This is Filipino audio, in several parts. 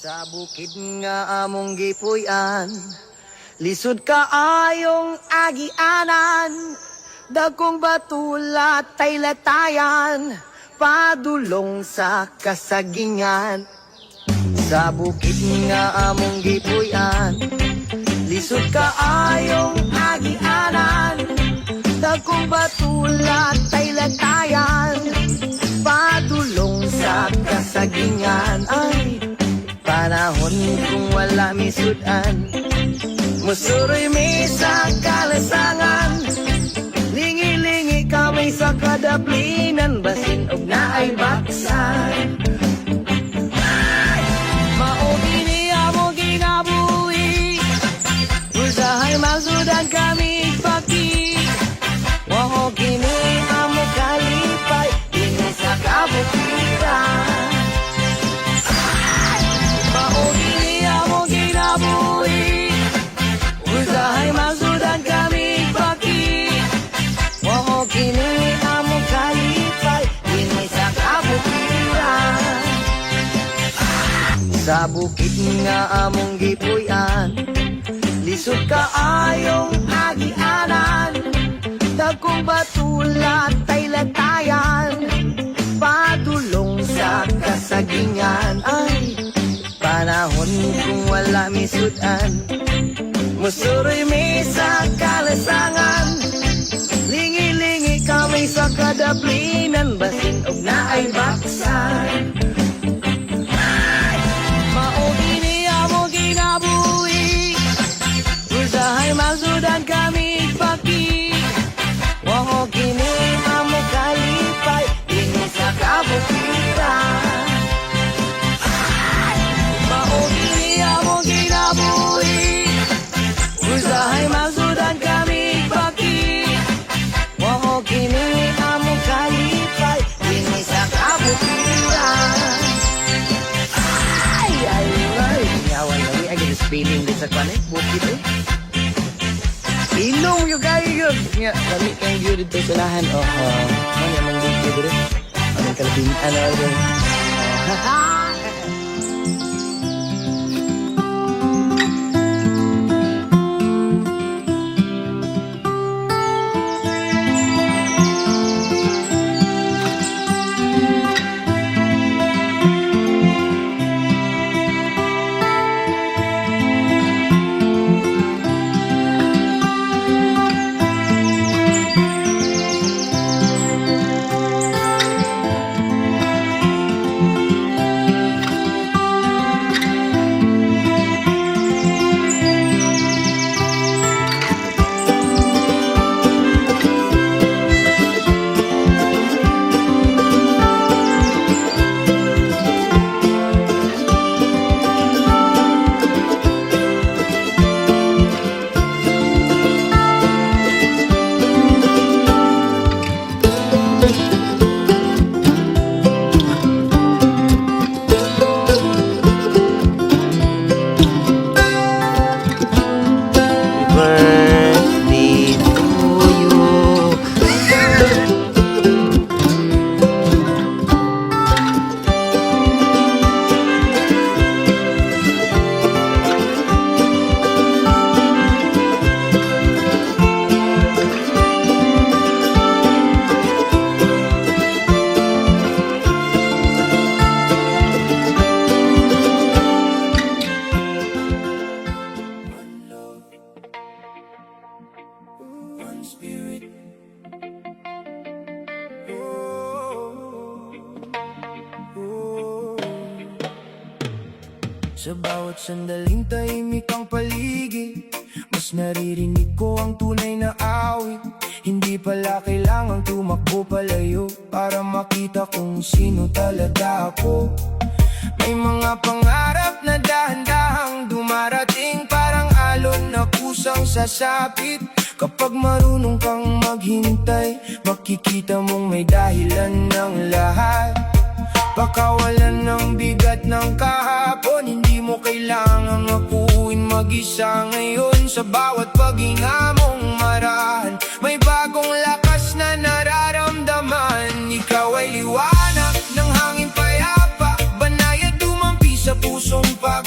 Sa bukid nga among gipuy-an, lisod kaayong agianan, dagkong batulat tay latayan, padulong sa kasagingan. Sa bukid nga among gipuy-an, lisod kaayong agianan, dagkong batulat tay latayan, padulong sa kasagingan. Ay, panahon kung wala misudan, musuroy mi sa kalasangan, lingi-lingi kami sa kadaplinan, basin og naay baksan. Maugini amo ginabuhi, usahay masudan kami paki, waho kini amo kalipay, ini sa kabukiran. Maugini amo ginabuhi, usahay masudan kami paki, waho kini amo kalipay, ini sa kabukiran. Sa bukid nga among gipuy-an, lisod kaayong agianan, dagkong batulat tay latayan, padulong sa kasagingan. Ay, panahon kung wala misudan, musuroy mi sa kalasangan, lingi-lingi kami sa kadaplinan, basin og naay baksan. Maugini amo ginabuhi, usahay masudan kami paki, waho kini amo kalipay, ini sa kabukiran. Maugini amo ginabuhi, usahay masudan kami paki, waho kini amo kalipay, ini sa kabukiran. Ay, yawan lagi. I get this feeling din sa kanin, bukid eh. Inom yung kayo yun. Nga, kami kayong yun dito sa lahan. Ano yung mga bukid rin? Anong kalabing, ano rin? Sa bawat sandaling tahimik ang paligid, mas naririnig ko ang tunay na awit. Hindi pala kailangang tumakbo palayo para makita kung sino talaga ako. May mga pangarap na dahan-dahang dumarating, parang alon na kusang sasapit. Kapag marunong kang maghintay, makikita mong may dahilan ng lahat. Pakawalan ng bigat ng kahapon, hindi mo kailangang akuin mag-isa ngayon. Sa bawat paghinga mong marahan, may bagong lakas na nararamdaman. Ikaw ay liwanag ng hangin payapa, banayad dumampi sa pusong pag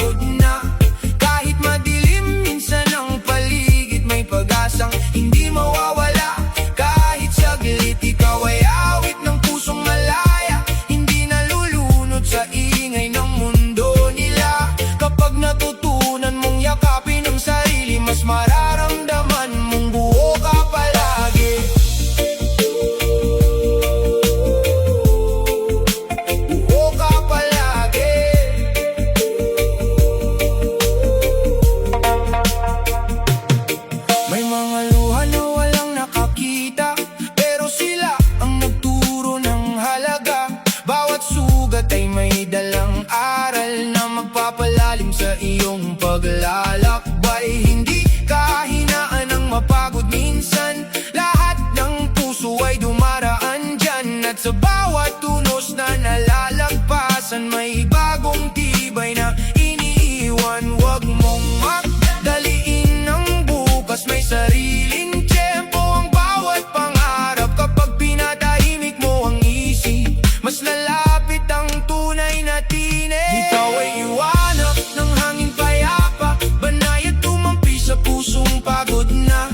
mapapalalim sa iyong paglalakbay. Hindi kahinaan ang mapagod minsan, lahat ng puso ay dumaraan dyan. At sa bawat tunos na nalalagpasan, may bagong tibay na iniiwan. Huwag mong magdaliin ng bukas, may sariling tiyempo ang bawat pangarap. Kapag pinatahimik mo ang isip, mas lalapit ang tunay na tinig. Ikaw ay iwanag ng hangin payapa, banay at tumampi sa pusong pagod na.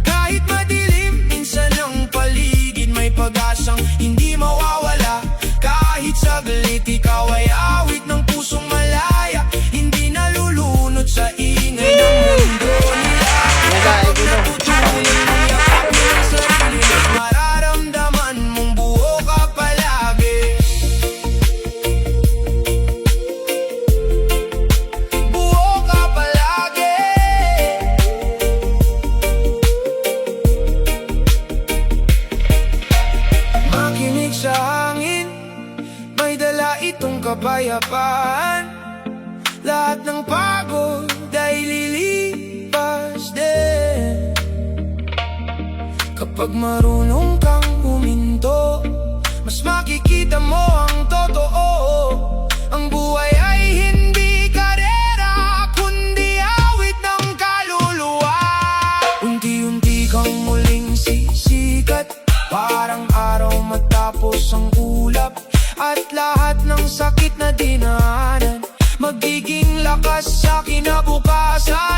Kahit madilim minsan ang paligid, may pag-asang hindi mawawala. Kahit saglit, ikaw ay awit ng pusong malaya, hindi nalulunod sa ingay ng mundo nila. Kapag natutunan mong yakapin ang sarili, mas mararamdaman mong buo ka palagi. Buo ka palagi. Makinig sa hangin, may dala itong kapayapaan. Lahat ng pagod ay lilipas din kapag marunong kang huminto. Mas makikita mo ang totoo. Ang buhay ay hindi karera, kundi awit ng kaluluwa. Unti-unti kang muling sisikat, parang araw matapos ang ulap. At lahat ng sakit na dinaanan, magiging lakas sa kinabukasan.